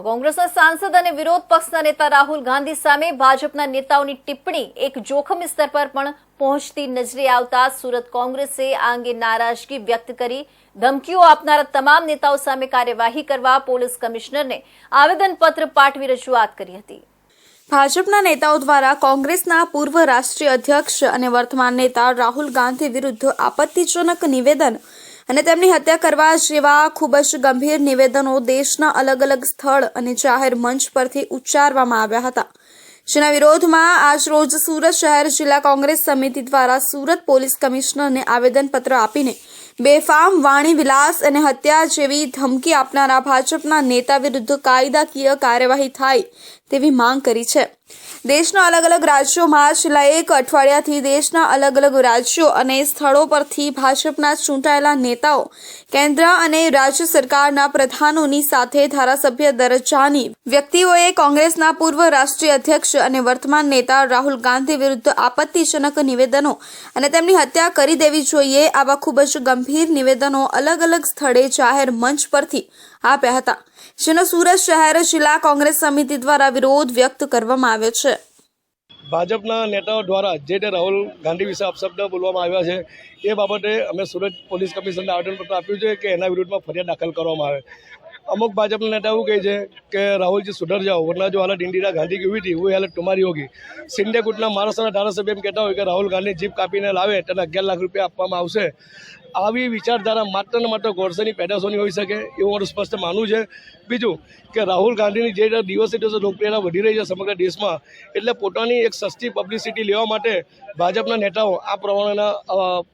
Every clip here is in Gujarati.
કોંગ્રેસના સાંસદ અને વિરોધ પક્ષના નેતા રાહુલ ગાંધી સામે ભાજપના નેતાઓની ટિપ્પણી એક જોખમી સ્તર પર પણ પહોંચતી નજરે આવતા સુરત કોંગ્રેસે આ અંગે નારાજગી વ્યક્ત કરી ધમકીઓ આપનારા તમામ નેતાઓ સામે કાર્યવાહી કરવા પોલીસ કમિશનરને આવેદનપત્ર પાઠવી રજૂઆત કરી હતી। ભાજપના નેતાઓ દ્વારા કોંગ્રેસના પૂર્વ રાષ્ટ્રીય અધ્યક્ષ અને વર્તમાન નેતા રાહુલ ગાંધી વિરુદ્ધ આપત્તિજનક નિવેદન અને તેમની હત્યા કરવા જેવા ખૂબ જ ગંભીર નિવેદનો દેશના અલગ અલગ સ્થળ અને જાહેર મંચ પરથી ઉચ્ચારવામાં આવ્યા હતા, જેના વિરોધમાં આજરોજ સુરત શહેર જિલ્લા કોંગ્રેસ સમિતિ દ્વારા સુરત પોલીસ કમિશનરને આવેદનપત્ર આપીને બેફામ વાણી વિલાસ અને હત્યા જેવી ધમકી આપનારા ભાજપના નેતા વિરુદ્ધ કાયદાકીય કાર્યવાહી થાય તેવી માંગ કરી છે। દેશના અલગ અલગ રાજ્યોમાં છેલ્લા એક અઠવાડિયાથી દેશના અલગ અલગ રાજ્યો અને સ્થળો પરથી ભાજપના ચૂંટાયેલા નેતાઓ કેન્દ્ર અને રાજ્ય સરકારના પ્રધાનોની સાથે ધારાસભ્ય દરજ્જાની વ્યક્તિઓએ કોંગ્રેસના પૂર્વ રાષ્ટ્રીય અધ્યક્ષ અને વર્તમાન નેતા રાહુલ ગાંધી વિરુદ્ધ આપત્તિજનક નિવેદનો અને તેમની હત્યા કરી દેવી જોઈએ આવા ખૂબ જ ગંભીર નિવેદનો અલગ અલગ સ્થળે જાહેર મંચ પરથી આપ્યા હતા, જેનો સુરત શહેર જિલ્લા કોંગ્રેસ સમિતિ દ્વારા વિરોધ વ્યક્ત કરવામાં આવ્યો છે। ભાજપના નેતાઓ દ્વારા જે રાહુલ ગાંધી વિશે અપશબ્દ બોલવામાં આવ્યા છે એ બાબતે અમે સુરત પોલીસ કમિશનરને આવેદનપત્ર આપ્યું છે કે એના વિરુદ્ધમાં ફરિયાદ દાખલ કરવામાં આવે। અમુક ભાજપના નેતા એવું કહે છે કે રાહુલજી સુધર જાઓ વરના જો હાલત इंदिरा गांधी की हुई थी वो हालत तुम्हारी होगी। સિંધે ગુટના મહારાષ્ટ્રના ધારાસભ્ય એમ કહેતા હોય કે રાહુલ ગાંધી જીપ કાપીને લાવે તેને 11 લાખ રૂપિયા આપવામાં આવશે। આવી વિચારધારા માત્ર ને માત્ર ગોડસેની પેદાશોની હોઈ શકે એવું મારું સ્પષ્ટ માનવું છે। બીજું કે રાહુલ ગાંધીની જે દિવસે દિવસે લોકપ્રિયતા વધી રહી છે સમગ્ર દેશમાં, એટલે પોતાની એક સસ્તી પબ્લિસિટી લેવા માટે ભાજપના નેતાઓ આ પ્રમાણેના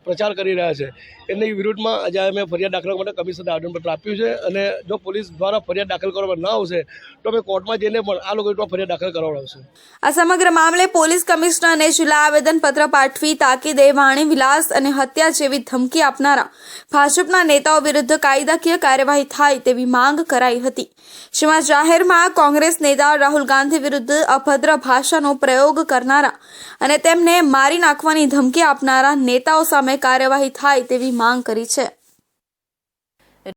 પ્રચાર કરી રહ્યા છે। એની વિરુદ્ધમાં આજે અમે ફરિયાદ દાખલ કરવા માટે કમિશનરને આવેદનપત્ર આપ્યું છે અને જો પોલીસ દ્વારા ફરિયાદ દાખલ કરવામાં ન આવશે તો અમે કોર્ટમાં જઈને પણ આ લોકો વિરુદ્ધ ફરિયાદ દાખલ કરાવડાવશું। આ સમગ્ર મામલે પોલીસ કમિશનરને જિલ્લા આવેદનપત્ર પાઠવી તાકીદે વાણી વિલાસ અને હત્યા જેવી ધમકી આપનારા ભાજપના નેતાઓ વિરુદ્ધ કાયદાકીય કાર્યવાહી થાય તેવી માંગ કરાઈ હતી, જેમાં જાહેરમાં કોંગ્રેસ નેતા રાહુલ ગાંધી વિરુદ્ધ અભદ્ર ભાષાનો પ્રયોગ કરનારા અને તેમને મારી નાખવાની ધમકી આપનારા નેતાઓ સામે કાર્યવાહી થાય તેવી માંગ કરી છે।